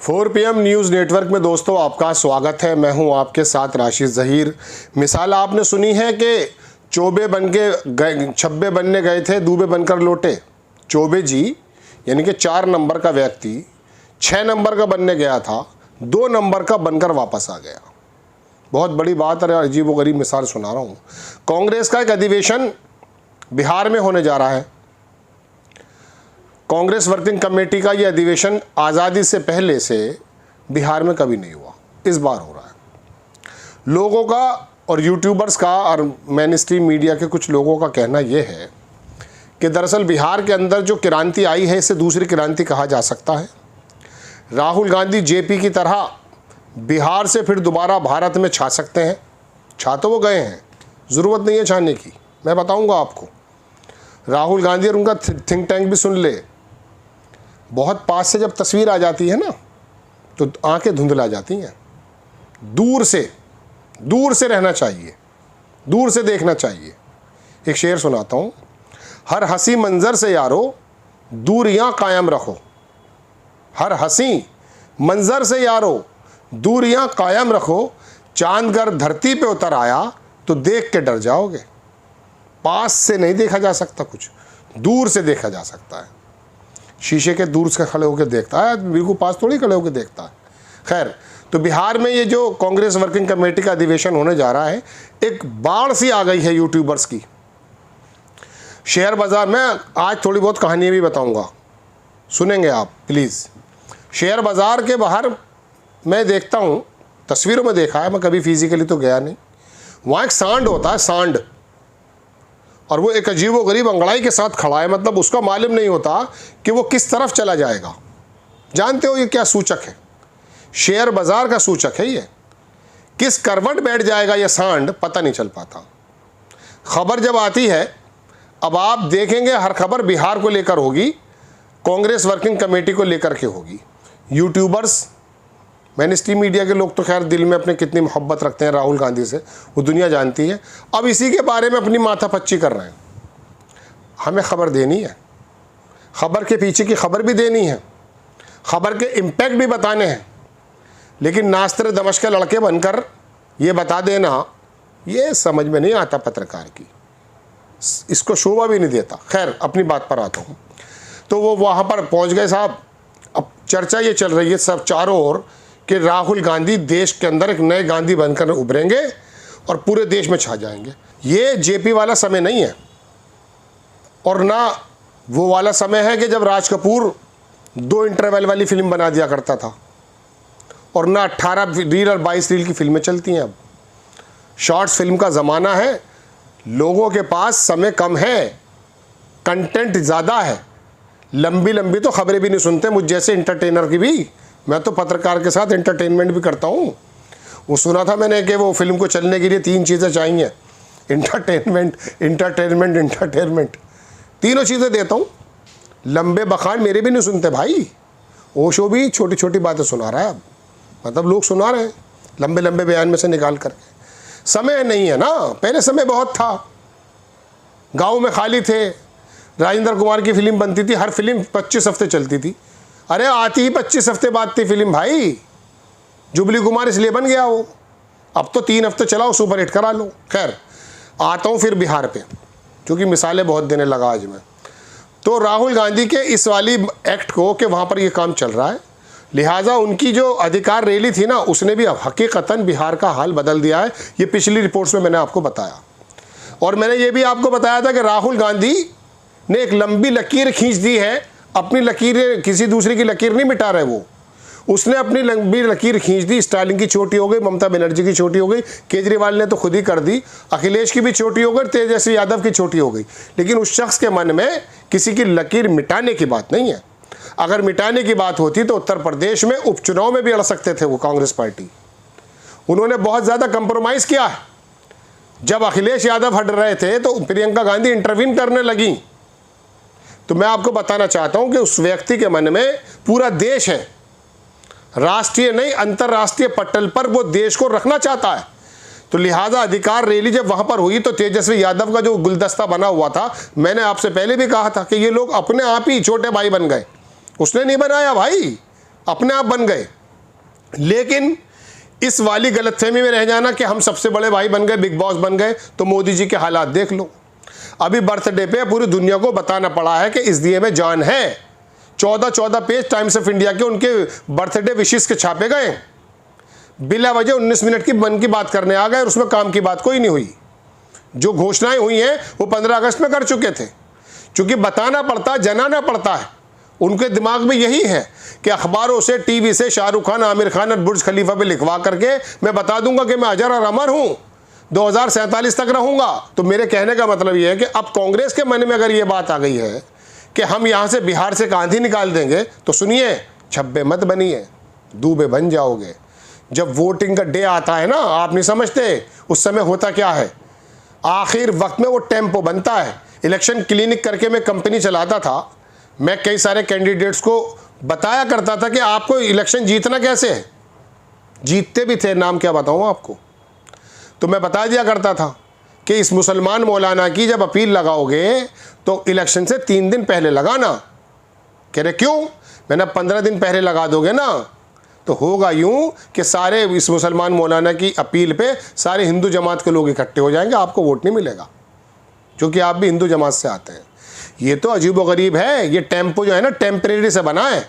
4 PM news network में दोस्तों आपका स्वागत है। मैं हूं आपके साथ राशिद ज़हीर। मिसाल आपने सुनी है कि चौबे बन के छब्बे बनने गए थे, दूबे बनकर लौटे। चौबे जी यानी कि 4 नंबर का व्यक्ति 6 नंबर का बनने गया था, 2 नंबर का बनकर वापस आ गया। बहुत बड़ी बात है, अजीब व गरीब मिसाल सुना रहा हूँ। कांग्रेस का एक अधिवेशन बिहार में होने जा रहा है। कांग्रेस वर्किंग कमेटी का ये अधिवेशन आज़ादी से पहले से बिहार में कभी नहीं हुआ, इस बार हो रहा है। लोगों का और यूट्यूबर्स का और मेन स्ट्रीम मीडिया के कुछ लोगों का कहना यह है कि दरअसल बिहार के अंदर जो क्रांति आई है इसे दूसरी क्रांति कहा जा सकता है। राहुल गांधी जेपी की तरह बिहार से फिर दोबारा भारत में छा सकते हैं। छा तो वो गए हैं, ज़रूरत नहीं है छाने की, मैं बताऊंगा आपको। राहुल गांधी और उनका थिंक टैंक भी सुन ले। बहुत पास से जब तस्वीर आ जाती है ना तो आंखें धुंधला जाती हैं। दूर से रहना चाहिए, दूर से देखना चाहिए। एक शेर सुनाता हूँ। हर हंसी मंजर से यारो दूरियां कायम रखो। हर हंसी मंजर से यारो दूरियां कायम रखो। चांद अगर धरती पे उतर आया तो देख के डर जाओगे। पास से नहीं देखा जा सकता, कुछ दूर से देखा जा सकता है। शीशे के दूर से खड़े होकर देखता है, बिल्कुल पास थोड़ी खड़े होकर देखता है। खैर, तो बिहार में ये जो कांग्रेस वर्किंग कमेटी का अधिवेशन होने जा रहा है, एक बाढ़ सी आ गई है यूट्यूबर्स की। शेयर बाजार में आज थोड़ी बहुत कहानियाँ भी बताऊंगा, सुनेंगे आप प्लीज़। शेयर बाज़ार के बाहर मैं देखता हूँ, तस्वीरों में देखा है, मैं कभी फिजिकली तो गया नहीं। वहाँ एक सांड होता है, सांड, और वो एक अजीबोगरीब अंगड़ाई के साथ खड़ा है। मतलब उसका मालूम नहीं होता कि वो किस तरफ चला जाएगा। जानते हो ये क्या सूचक है? शेयर बाजार का सूचक है ये। किस करवट बैठ जाएगा ये सांड पता नहीं चल पाता। खबर जब आती है, अब आप देखेंगे हर खबर बिहार को लेकर होगी, कांग्रेस वर्किंग कमेटी को लेकर के होगी। यूट्यूबर्स, मेन स्ट्रीम मीडिया के लोग तो खैर दिल में अपने कितनी मोहब्बत रखते हैं राहुल गांधी से, वो दुनिया जानती है। अब इसी के बारे में अपनी माथापच्ची कर रहे हैं। हमें खबर देनी है, खबर के पीछे की खबर भी देनी है, खबर के इम्पैक्ट भी बताने हैं। लेकिन नास्त्र दमश्क के लड़के बनकर ये बता देना, ये समझ में नहीं आता पत्रकार की, इसको शोभा भी नहीं देता। खैर, अपनी बात पर आता हूँ। तो वो वहाँ पर पहुँच गए साहब। अब चर्चा ये चल रही है सब चारों ओर कि राहुल गांधी देश के अंदर एक नए गांधी बनकर उभरेंगे और पूरे देश में छा जाएंगे। ये जेपी वाला समय नहीं है, और ना वो वाला समय है कि जब राज कपूर 2 इंटरवल वाली फिल्म बना दिया करता था, और ना 18 रील और 22 रील की फिल्में चलती हैं। अब शॉर्ट्स फिल्म का ज़माना है, लोगों के पास समय कम है, कंटेंट ज़्यादा है। लंबी लंबी तो खबरें भी नहीं सुनते, मुझ जैसे इंटरटेनर की भी। मैं तो पत्रकार के साथ एंटरटेनमेंट भी करता हूँ। वो सुना था मैंने कि वो फिल्म को चलने के लिए 3 चीज़ें चाहिए, इंटरटेनमेंट, इंटरटेनमेंट, इंटरटेनमेंट। तीनों चीज़ें देता हूँ। लंबे बखान मेरे भी नहीं सुनते भाई। ओशो भी छोटी छोटी बातें सुना रहा है अब, मतलब लोग सुना रहे हैं लंबे लंबे बयान में से निकाल करके। समय नहीं है ना, पहले समय बहुत था, गाँव में खाली थे। राजेंद्र कुमार की फिल्म बनती थी, हर फिल्म 25 हफ्ते चलती थी। अरे आती ही 25 हफ्ते बाद थी फिल्म भाई। जुबली कुमार इसलिए बन गया वो। अब तो 3 हफ्ते चलाओ, सुपर हिट करा लो। खैर, आता हूँ फिर बिहार पे, क्योंकि मिसालें बहुत देने लगा आज मैं। तो राहुल गांधी के इस वाली एक्ट को कि वहाँ पर ये काम चल रहा है, लिहाजा उनकी जो अधिकार रैली थी ना, उसने भी अब हकीकतन बिहार का हाल बदल दिया है। ये पिछली रिपोर्ट्स में मैंने आपको बताया, और मैंने ये भी आपको बताया था कि राहुल गांधी ने एक लंबी लकीर खींच दी है। अपनी लकीरें, किसी दूसरे की लकीर नहीं मिटा रहे वो, उसने अपनी लंबी लकीर खींच दी। स्टालिन की चोटी हो गई, ममता बनर्जी की चोटी हो गई, केजरीवाल ने तो खुद ही कर दी, अखिलेश की भी चोटी हो गई, तेजस्वी यादव की चोटी हो गई। लेकिन उस शख्स के मन में किसी की लकीर मिटाने की बात नहीं है। अगर मिटाने की बात होती तो उत्तर प्रदेश में उपचुनाव में भी अड़ सकते थे वो, कांग्रेस पार्टी। उन्होंने बहुत ज़्यादा कंप्रोमाइज़ किया है। जब अखिलेश यादव हट रहे थे तो प्रियंका गांधी इंटरवीन करने लगी। तो मैं आपको बताना चाहता हूं कि उस व्यक्ति के मन में पूरा देश है, राष्ट्रीय नहीं अंतर्राष्ट्रीय पटल पर वो देश को रखना चाहता है। तो लिहाजा अधिकार रैली जब वहां पर हुई तो तेजस्वी यादव का जो गुलदस्ता बना हुआ था, मैंने आपसे पहले भी कहा था कि ये लोग अपने आप ही छोटे भाई बन गए। उसने नहीं बनाया भाई, अपने आप बन गए। लेकिन इस वाली गलतफहमी में रह जाना कि हम सबसे बड़े भाई बन गए, बिग बॉस बन गए, तो मोदी जी के हालात देख लो। अभी बर्थडे पे पूरी दुनिया को बताना पड़ा है कि इस दिए में जान है। 14 पेज टाइम्स ऑफ इंडिया के उनके बर्थडे विशेष के छापे गए। बिला वजह 19 मिनट की मन की बात करने आ गए और उसमें काम की बात कोई नहीं हुई। जो घोषणाएं हुई हैं वो 15 अगस्त में कर चुके थे। चूंकि बताना पड़ता, जनाना पड़ता है, उनके दिमाग में यही है कि अखबारों से, टीवी से शाहरुख खान, आमिर खान और बुर्ज खलीफा पे लिखवा करके मैं बता दूंगा कि मैं अजर और अमर हूं, 2047 तक रहूंगा। तो मेरे कहने का मतलब यह है कि अब कांग्रेस के मन में अगर ये बात आ गई है कि हम यहां से बिहार से गांधी निकाल देंगे, तो सुनिए, छब्बे मत बनिए, दूबे बन जाओगे। जब वोटिंग का डे आता है ना, आप नहीं समझते उस समय होता क्या है। आखिर वक्त में वो टेम्पो बनता है। इलेक्शन क्लिनिक करके मैं कंपनी चलाता था। मैं कई सारे कैंडिडेट्स को बताया करता था कि आपको इलेक्शन जीतना कैसे है। जीतते भी थे, नाम क्या बताऊं आपको। तो मैं बता दिया करता था कि इस मुसलमान मौलाना की जब अपील लगाओगे तो इलेक्शन से 3 दिन पहले लगाना। कह रहे क्यों? मैंने 15 दिन पहले लगा दोगे ना तो होगा यूं कि सारे इस मुसलमान मौलाना की अपील पे सारे हिंदू जमात के लोग इकट्ठे हो जाएंगे, आपको वोट नहीं मिलेगा, क्योंकि आप भी हिंदू जमात से आते हैं। ये तो अजीबोगरीब है। ये टेम्पो जो है ना, टेम्परेरी से बना है।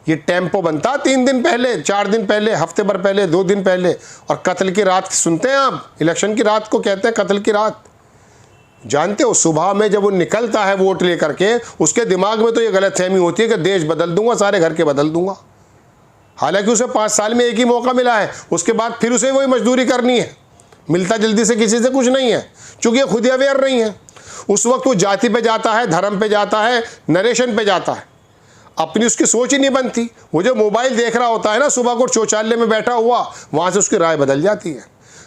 ये टेम्पो बनता 3 दिन पहले, 4 दिन पहले, हफ्ते भर पहले, 2 दिन पहले। और कत्ल की रात सुनते हैं आप, इलेक्शन की रात को कहते हैं कत्ल की रात। जानते हो, सुबह में जब वो निकलता है वोट लेकर के, उसके दिमाग में तो ये गलतफहमी होती है कि देश बदल दूंगा, सारे घर के बदल दूंगा। हालांकि उसे 5 साल में एक ही मौका मिला है, उसके बाद फिर उसे वही मजदूरी करनी है। मिलता जल्दी से किसी से कुछ नहीं है, चूंकि ये खुद ही अवेयर नहीं है। उस वक्त वो जाति पे जाता है, धर्म पे जाता है, नरेशन पे जाता है, अपनी उसकी सोच ही नहीं बनती। वो जो मोबाइल देख रहा होता है ना, सुबह को शौचालय में बैठा हुआ, वहाँ से उसकी राय बदल जाती है।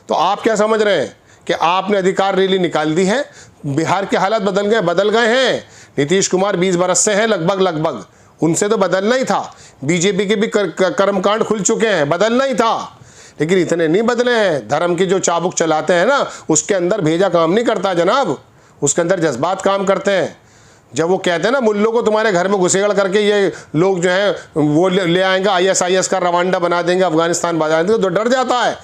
तो आप क्या समझ रहे हैं कि आपने अधिकार रैली निकाल दी है, बिहार के हालात बदल गए हैं। नीतीश कुमार 20 बरस से हैं लगभग, उनसे तो बदलना ही था। बीजेपी के भी कर्मकांड खुल चुके हैं, बदलना ही था, लेकिन इतने नहीं बदले हैं। धर्म की जो चाबुक चलाते हैं ना, उसके अंदर भेजा काम नहीं करता जनाब, उसके अंदर जज्बात काम करते हैं। जब वो कहते हैं ना, मुल्लों को तुम्हारे घर में घुसेड़ करके ये लोग जो है वो ले आएंगे, ISIS का रवांडा बना देंगे, अफगानिस्तान बना देंगे, तो डर जाता है।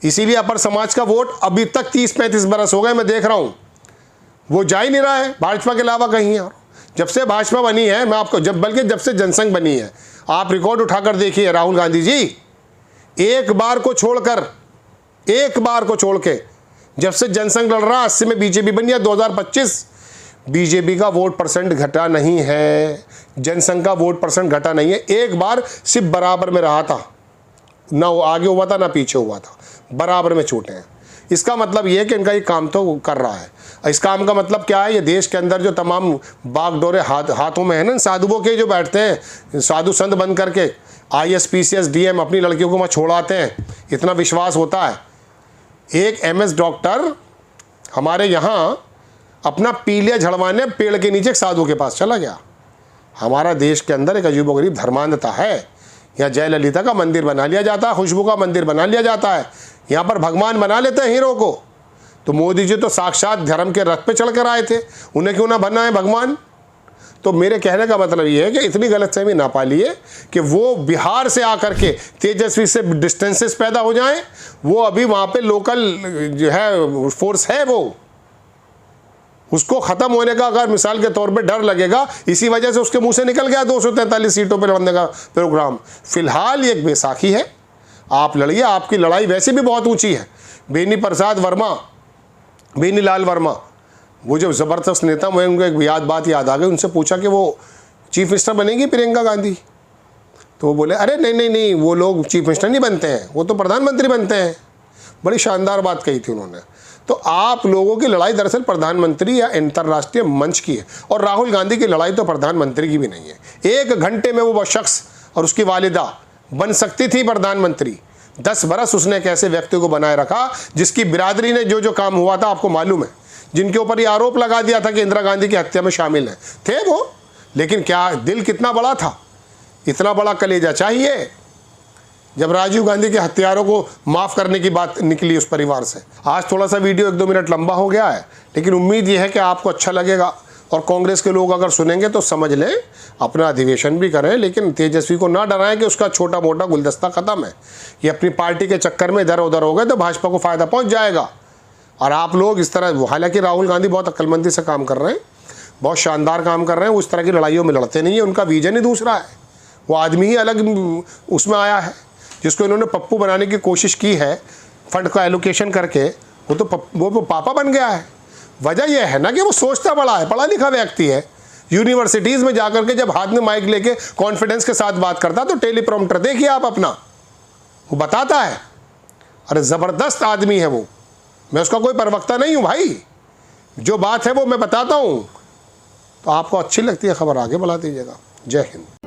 इसीलिए अपर समाज का वोट अभी तक 30-35 बरस हो गए, मैं देख रहा हूँ वो जा ही नहीं रहा है भाजपा के अलावा कहीं। और जब से भाजपा बनी है, मैं आपको बल्कि जब से जनसंघ बनी है, आप रिकॉर्ड उठाकर देखिए, राहुल गांधी जी एक बार को छोड़ के जब से जनसंघ लड़ रहा, 80 में बीजेपी बनी है, 2025 बीजेपी का वोट परसेंट घटा नहीं है, जनसंघ का वोट परसेंट घटा नहीं है। एक बार सिर्फ बराबर में रहा था, ना वो आगे हुआ था ना पीछे हुआ था, बराबर में छूटे हैं। इसका मतलब ये है कि इनका ये काम तो कर रहा है। इस काम का मतलब क्या है? ये देश के अंदर जो तमाम बागडोरे हाथों में है ना, साधुओं के जो बैठते हैं, साधु संत बन करके IS PCS DM अपनी लड़कियों को वहाँ छोड़ाते हैं, इतना विश्वास होता है। एक MS डॉक्टर हमारे यहाँ अपना पीलिया झड़वाने पेड़ के नीचे एक साधु के पास चला गया। हमारा देश के अंदर एक अजीबोगरीब धर्मांधता है। यहाँ जयललिता का मंदिर बना लिया जाता है, खुशबू का मंदिर बना लिया जाता है, यहाँ पर भगवान बना लेते हैं हीरो को। तो मोदी जी तो साक्षात धर्म के रथ पे चढ़कर आए थे, उन्हें क्यों ना बनना है भगवान। तो मेरे कहने का मतलब ये है कि इतनी गलतफहमी ना पालिए कि वो बिहार से आकर के तेजस्वी से डिस्टेंसेस पैदा हो जाएं। वो अभी वहाँ पे लोकल जो है फोर्स है, वो उसको ख़त्म होने का अगर मिसाल के तौर पे डर लगेगा, इसी वजह से उसके मुंह से निकल गया 243 सीटों पे लड़ने का प्रोग्राम। फिलहाल ये बैसाखी है, आप लड़िए, आपकी लड़ाई वैसे भी बहुत ऊंची है। बेनी लाल वर्मा वो जो ज़बरदस्त नेता, मुझे उनको एक बात याद आ गई। उनसे पूछा कि वो चीफ मिनिस्टर बनेंगी प्रियंका गांधी, तो वो बोले अरे नहीं, वो लोग चीफ मिनिस्टर नहीं बनते हैं, वो तो प्रधानमंत्री बनते हैं। बड़ी शानदार बात कही थी उन्होंने। तो आप लोगों की लड़ाई दरअसल प्रधानमंत्री या अंतर्राष्ट्रीय मंच की है, और राहुल गांधी की लड़ाई तो प्रधानमंत्री की भी नहीं है। 1 घंटे में वो शख्स और उसकी वालिदा बन सकती थी प्रधानमंत्री। 10 बरस उसने एक ऐसे व्यक्ति को बनाए रखा जिसकी बिरादरी ने जो काम हुआ था आपको मालूम है, जिनके ऊपर ये आरोप लगा दिया था कि इंदिरा गांधी की हत्या में शामिल है थे वो। लेकिन क्या दिल कितना बड़ा था, इतना बड़ा कलेजा चाहिए। जब राजीव गांधी के हत्यारों को माफ़ करने की बात निकली उस परिवार से। आज थोड़ा सा वीडियो 1-2 मिनट लंबा हो गया है, लेकिन उम्मीद यह है कि आपको अच्छा लगेगा। और कांग्रेस के लोग अगर सुनेंगे तो समझ लें, अपना अधिवेशन भी करें, लेकिन तेजस्वी को ना डराएं कि उसका छोटा मोटा गुलदस्ता ख़त्म है। ये अपनी पार्टी के चक्कर में इधर उधर हो गए तो भाजपा को फ़ायदा पहुंच जाएगा। और आप लोग इस तरह, हालांकि राहुल गांधी बहुत अक्लमंदी से काम कर रहे हैं, बहुत शानदार काम कर रहे हैं, उस तरह की लड़ाइयों में लड़ते नहीं है, उनका विजन ही दूसरा है। वो आदमी ही अलग उसमें आया है, जिसको इन्होंने पप्पू बनाने की कोशिश की है फंड का एलोकेशन करके, वो पापा बन गया है। वजह यह है ना कि वो सोचता बड़ा है, पढ़ा लिखा व्यक्ति है। यूनिवर्सिटीज़ में जाकर के जब हाथ में माइक लेके कॉन्फिडेंस के साथ बात करता तो टेलीप्रॉम्प्टर देखिए आप अपना, वो बताता है। अरे ज़बरदस्त आदमी है वो, मैं उसका कोई प्रवक्ता नहीं हूँ भाई, जो बात है वो मैं बताता हूँ। तो आपको अच्छी लगती है खबर, आगे बढ़ा दीजिएगा। जय हिंद।